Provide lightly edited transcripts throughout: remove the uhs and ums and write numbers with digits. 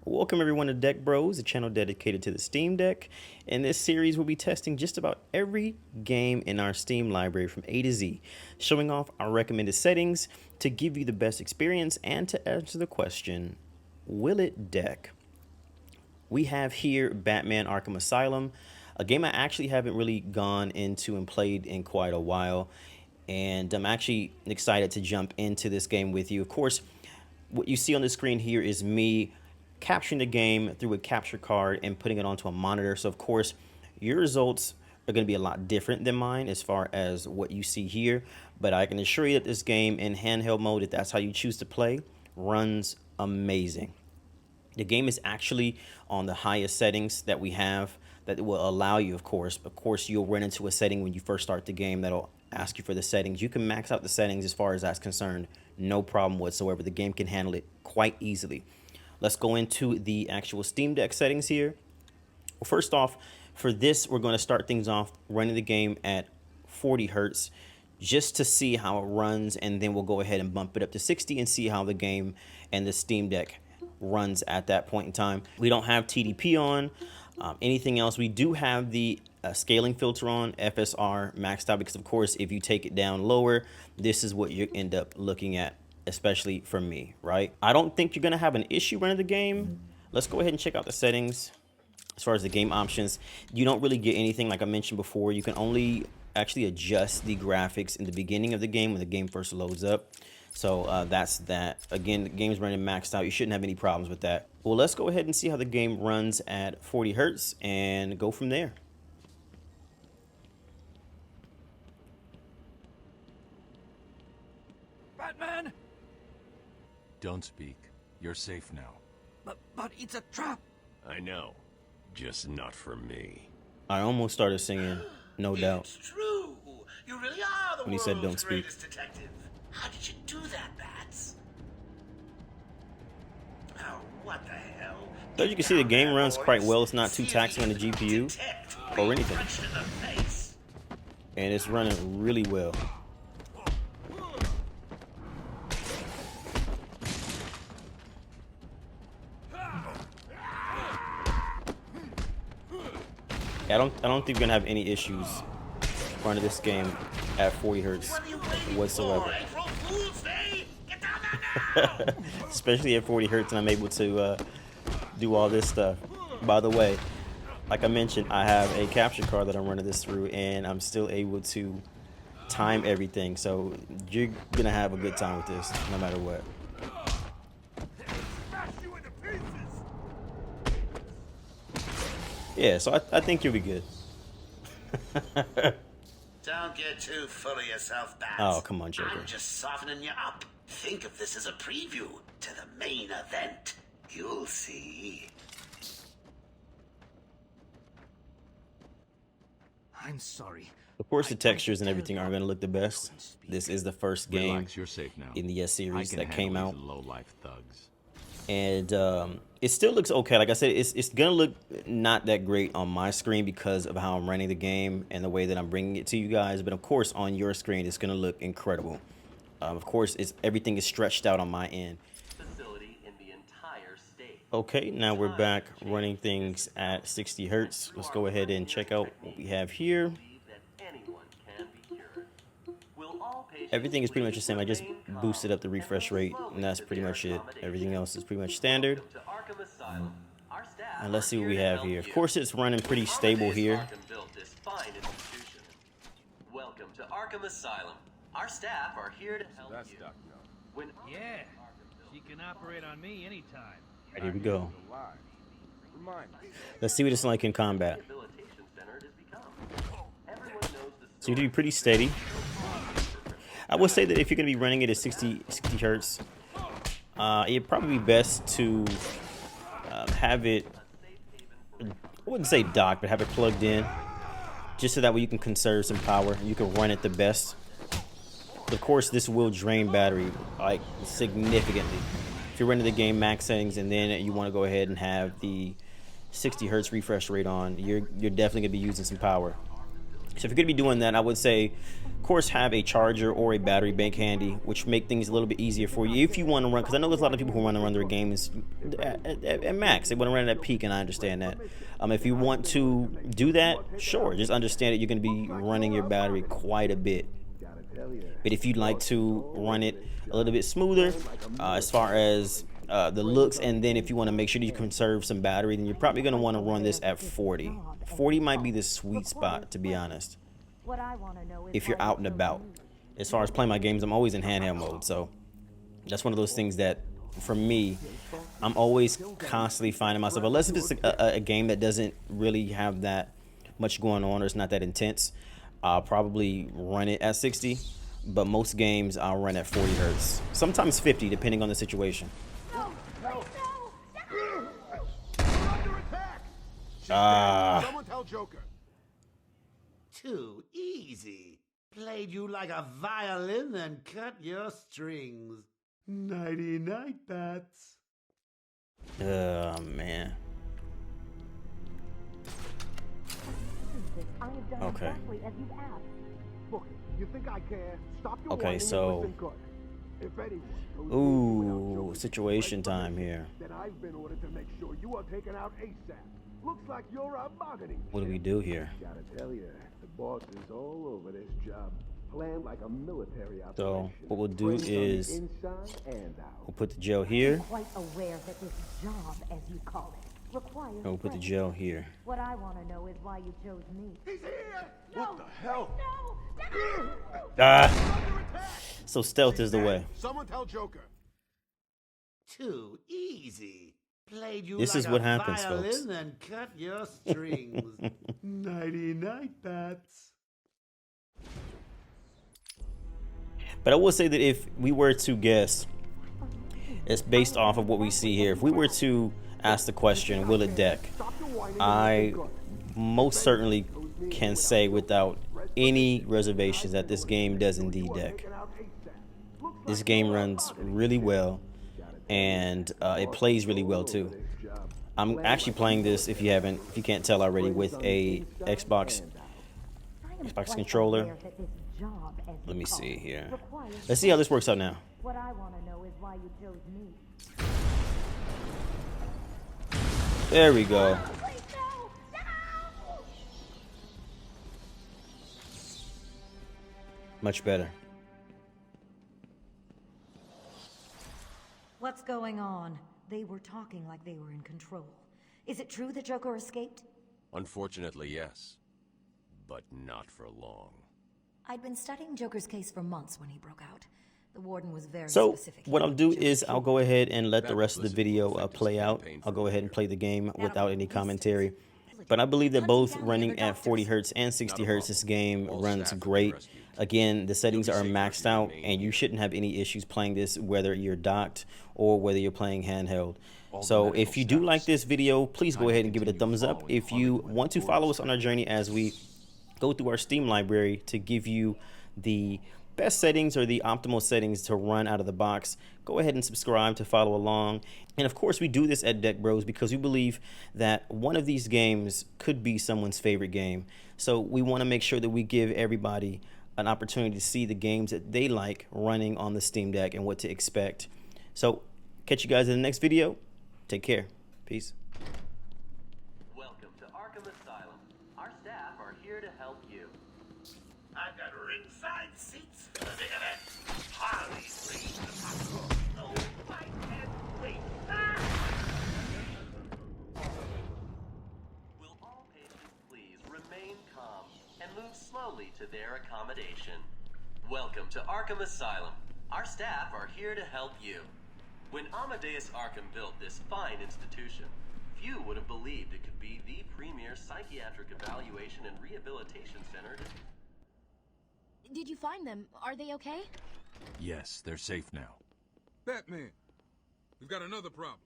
Welcome everyone to Deck Bros, a channel dedicated to the Steam Deck. In this series, we'll be testing just about every game in our Steam library from A to Z, showing off our recommended settings to give you the best experience and to answer the question, will it deck? We have here Batman Arkham Asylum, a game I actually haven't really gone into and played in quite a while, and I'm actually excited to jump into this game with you. Of course, what you see on the screen here is me capturing the game through a capture card and putting it onto a monitor. So of course your results are going to be a lot different than mine as far as what you see here, but I can assure you that this game in handheld mode, if that's how you choose to play, runs amazing. The game is actually on the highest settings that we have that will allow you, of course you'll run into a setting when you first start the game that'll ask you for the settings. You can max out the settings as far as that's concerned, no problem whatsoever. The game can handle it quite easily. Let's go into the actual Steam Deck settings here. Well, first off, for this, we're going to start things off running the game at 40 Hertz just to see how it runs, and then we'll go ahead and bump it up to 60 and see how the game and the Steam Deck runs at that point in time. We don't have TDP on. Anything else, we do have the scaling filter on, FSR maxed out, because of course if you take it down lower, this is what you end up looking at, especially for me, right? I don't think you're gonna have an issue running the game. Let's go ahead and check out the settings. As far as the game options, you don't really get anything. Like I mentioned before, you can only actually adjust the graphics in the beginning of the game when the game first loads up. So that's that. Again, the game's running maxed out. You shouldn't have any problems with that. Well, let's go ahead and see how the game runs at 40 Hertz and go from there. Batman! Don't speak. You're safe now. But it's a trap. I know. Just not for me. I almost started singing, no doubt. It's true. You really are the When he said world's don't speak. greatest detective. How did you do that, Bats? Oh, what the hell? As you can see, the game runs quite well. It's not too taxing on the GPU or anything. And it's running really well. I don't think you're gonna have any issues running this game at 40 Hertz whatsoever. Especially at 40 Hertz, and I'm able to do all this stuff. By the way, like I mentioned, I have a capture card that I'm running this through, and I'm still able to time everything. So you're gonna have a good time with this, no matter what. Yeah, so I think you'll be good. Don't get too full of yourself, Bats. Oh, come on, Joker. I'm just softening you up. Think of this as a preview to the main event. You'll see. I'm sorry. Of course, the textures and everything aren't going to look the best. This is the first game Relax, you're safe now. in the series that came out. Low-life thugs. And it still looks okay. Like I said, it's gonna look not that great on my screen because of how I'm running the game and the way that I'm bringing it to you guys. But of course, on your screen, it's gonna look incredible. Of course, everything is stretched out on my end. Facility in the entire state. Okay, now we're back running things at 60 Hertz. Let's go ahead and check out what we have here. Everything is pretty much the same. I just boosted up the refresh rate, and that's pretty much it. Everything else is pretty much standard. And let's see what we have here. Of course, it's running pretty stable here. Welcome to Arkham Asylum. Our staff are here to help you. Yeah, she can operate on me anytime. Right, here we go. Let's see what it's like in combat. So you do pretty steady. I would say that if you're going to be running it at 60 Hertz, it'd probably be best to have it, I wouldn't say docked, but have it plugged in, just so that way you can conserve some power. You can run it the best. Of course, this will drain battery like significantly. If you're running the game max settings and then you want to go ahead and have the 60 Hertz refresh rate on, you're definitely going to be using some power. So if you're going to be doing that, I would say, of course, have a charger or a battery bank handy, which make things a little bit easier for you if you want to run. Because I know there's a lot of people who want to run their games at max. They want to run it at peak, and I understand that. If you want to do that, sure. Just understand that you're going to be running your battery quite a bit. But if you'd like to run it a little bit smoother, as far as the looks, and then if you want to make sure that you conserve some battery, then you're probably going to want to run this at 40. 40 might be the sweet spot, to be honest, if you're out and about. As far as playing my games, I'm always in handheld mode, so that's one of those things that, for me, I'm always constantly finding myself, unless if it's a game that doesn't really have that much going on or it's not that intense, I'll probably run it at 60, but most games I'll run at 40 hertz, sometimes 50, depending on the situation. Someone tell Joker. Too easy. Played you like a violin and cut your strings. Nighty-night, bats. Oh, man. Okay. Look, you think I care? Stop your Okay, whining so- and listen good. If anyone goes Ooh, without Joker's situation right time permission, here. then I've been ordered to make sure you are taken out ASAP. Looks like you're a bargaining What do chip. we do here? Gotta tell you, the boss is all over this job. Planned like a military operation. So what we'll do Friends on the is inside and out. we'll put the gel here. Quite aware that this job, as you call it, requires. And we'll put the strength. gel here. What I want to know is why you chose me. He's here! What the hell? So stealth is the way. Someone tell Joker. Too easy. Played you This like is what a happens, violin folks. and cut your strings. Nighty-night, bats. But I will say that if we were to guess, it's based off of what we see here. If we were to ask the question, will it deck? I most certainly can say without any reservations that this game does indeed deck. This game runs really well, and it plays really well too. I'm actually playing this, if you can't tell already, with a Xbox controller. Let me see here. Let's see how this works out now. What I want to know is why you chose me. There we go. Please, no! No! Much better. What's going on? They were talking like they were in control. Is it true that Joker escaped? Unfortunately, yes. But not for long. I'd been studying Joker's case for months when he broke out. The warden was very So specific. what I'll do is I'll go ahead and let the rest of the video play out. I'll go ahead and play the game without any commentary. But I believe that both running at 40 hertz and 60 hertz, this game runs great. Again, the settings are maxed out, and you shouldn't have any issues playing this, whether you're docked or whether you're playing handheld. So if you do like this video, please go ahead and give it a thumbs up. If you want to follow us on our journey as we go through our Steam library to give you the best settings or the optimal settings to run out of the box, go ahead and subscribe to follow along. And of course, we do this at Deck Bros because we believe that one of these games could be someone's favorite game. So we want to make sure that we give everybody an opportunity to see the games that they like running on the Steam Deck and what to expect. So catch you guys in the next video. Take care. Peace. Welcome to Arkham Asylum. Our staff are here to help you. I've got ringside seats for the big event. Harley Quinn. Oh, I can't wait. Will all patients please remain calm and move slowly to their accommodation? Welcome to Arkham Asylum. Our staff are here to help you. When Amadeus Arkham built this fine institution, few would have believed it could be the premier psychiatric evaluation and rehabilitation center. Did you find them? Are they okay? Yes, they're safe now. Batman, we've got another problem.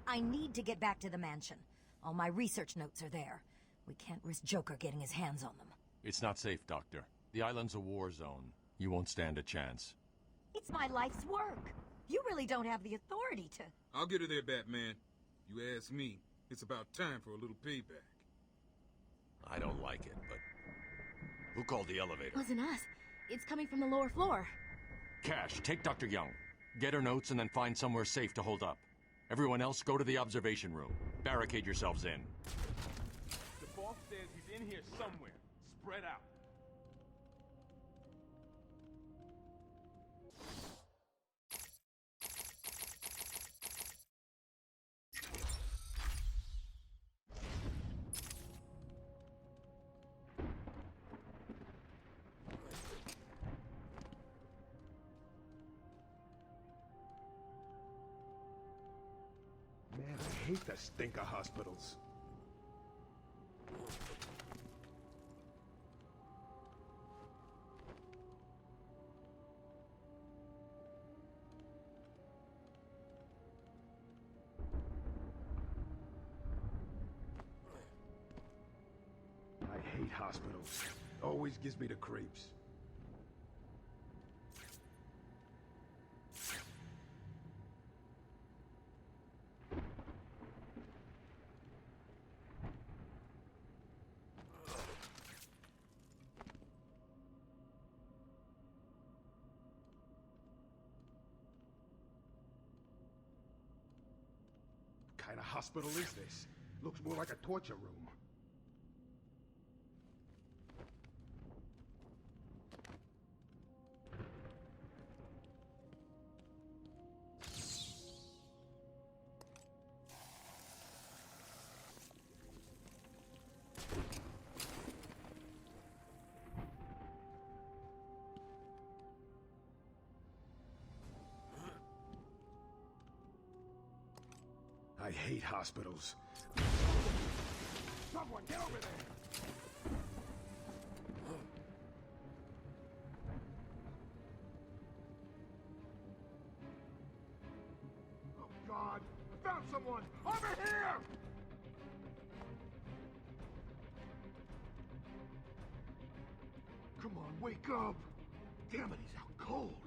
I need to get back to the mansion. All my research notes are there. We can't risk Joker getting his hands on them. It's not safe, Doctor. The island's a war zone. You won't stand a chance. It's my life's work. You really don't have the authority to... I'll get her there, Batman. You ask me, it's about time for a little payback. I don't like it, but Who called the elevator? Wasn't us. It's coming from the lower floor. Cash, take Dr. Young. Get her notes and then find somewhere safe to hold up. Everyone else, go to the observation room. Barricade yourselves in. The boss says he's in here somewhere. Spread out. Man, I hate the stink of hospitals. I hate hospitals. Always gives me the creeps. What kind of hospital is this? Looks more like a torture room. I hate hospitals. Someone get over there! Oh God! I found someone! Over here! Come on, wake up! Damn it, he's out cold.